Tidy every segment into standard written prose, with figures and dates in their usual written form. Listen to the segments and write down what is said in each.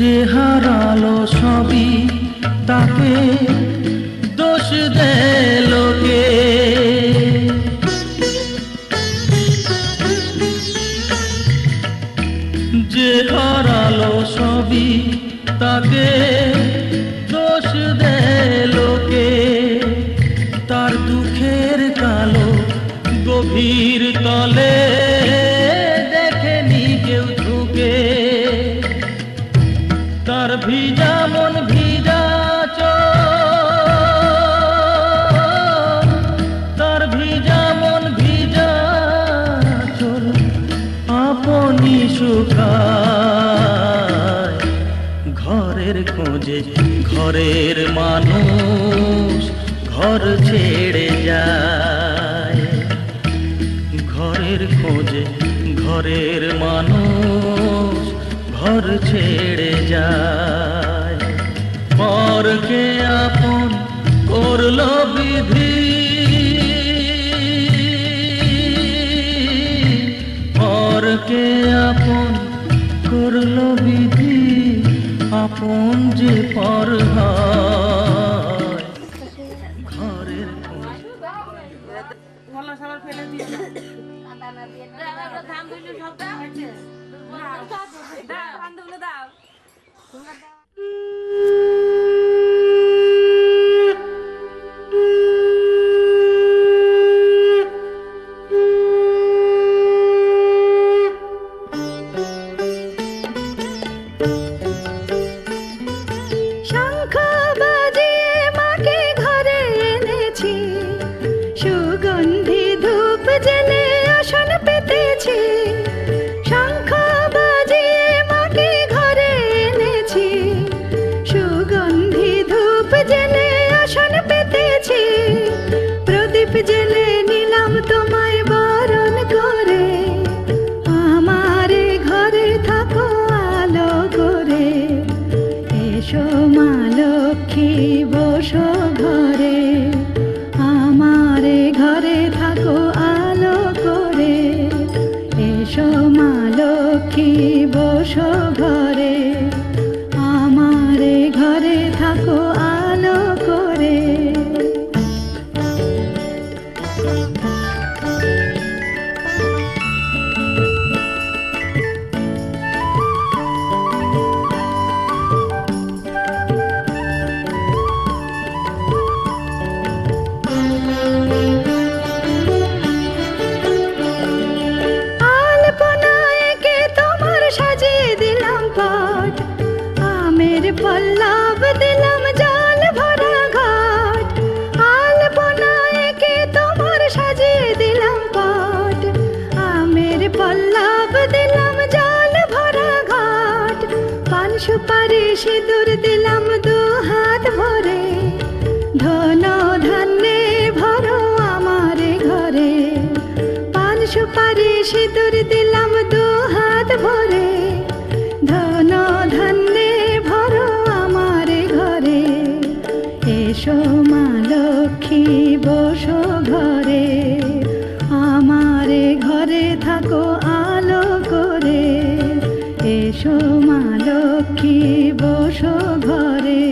যে হারালো সবই তাকে দোষ দেয় লোকে। যে হারালো সবই তাকে দোষ দেয় লোকে। তার দুঃখের কালো গভীর তলে দেখেনি কেউ ঝুঁকে। তার ভিজা মন ভিজা চোখ, তার ভিজা মন ভিজা চোখ আপনি শুকায়। ঘরের খোঁজে ঘরের মানুষ ঘর ছেড়ে যায়। ঘরের খোঁজে ঘরের মানুষ ঘর ছেড়ে যায়। পরকে আপন করলো বিধি, পরকে আপন করলো বিধি, আপন যে পর হয়। ঘরের খোঁজ জেলে নিলাম তোমায় বরণ করে। আমারে ঘরে থাকো আলো করে। এসো মা লক্ষ্মী বসো ঘরে। আমারে ঘরে থাকো আলো করে। এসো মা লক্ষ্মী বসো ঘরে। আমারে ঘরে থাকো আলো করে। পল্লব দিলাম জল ভরা ঘাট। আলপনায় কে তোমার সাজিয়ে দিলাম পট। আমের পল্লব দিলাম জল ভরা ঘাট। পান সুপারি সিঁদুর দিলাম দু হাত ভরে। ধন ধান্যে ভরো আমার ঘরে। পান সুপারি সিঁদুর দিলাম দু হাত ভরে। ধন ধান্যে এসো মা লক্ষ্মী বসো ঘরে। আমারে ঘরে থাকো আলো করে। এসো মা লক্ষ্মী বসো ঘরে।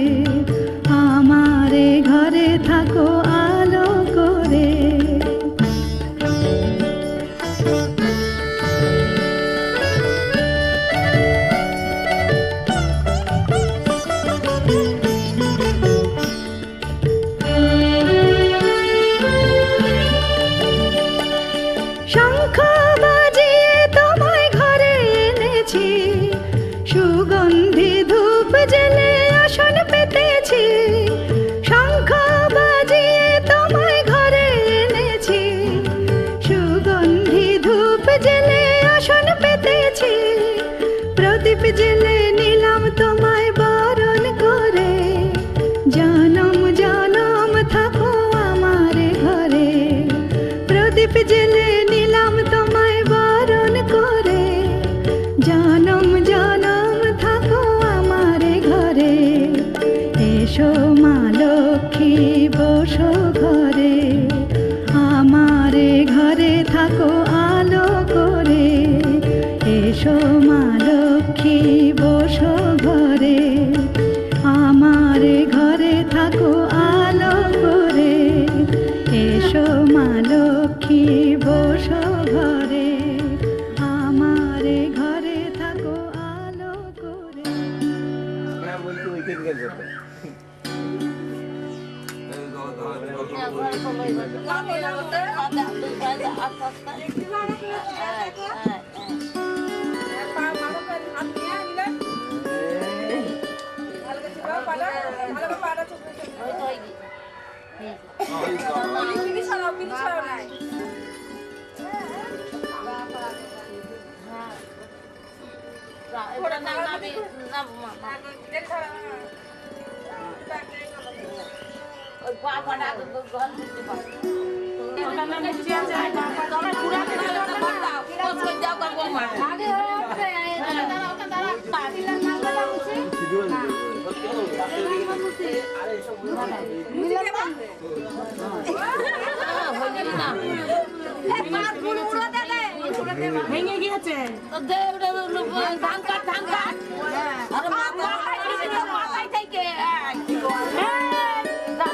আমারে ঘরে থাকো আলো করে। শঙ্খ বাজিয়ে তোমায় ঘরে এনেছি। সুগন্ধি ধূপ জেলে আসন পেতেছি। শঙ্খ বাজিয়ে তোমায় ঘরে এনেছি। সুগন্ধি ধূপ জেলে আসন পেতেছি। প্রদীপ জেলে নিলাম তোমায় বরণ করে। জনম জনম থাকো আমার ঘরে। প্রদীপ জেলে নিলাম তোমায় বরণ করে। জনম জনম থাকো আমার ঘরে। এসো মা লক্ষ্মী বসো ঘরে। আমারে ঘরে থাকো আলো করে। এসো মা লক্ষ্মী বসো ঘরে। ভেঙে গিয়েছে ধান কাট আর মাথায় থেকে ধান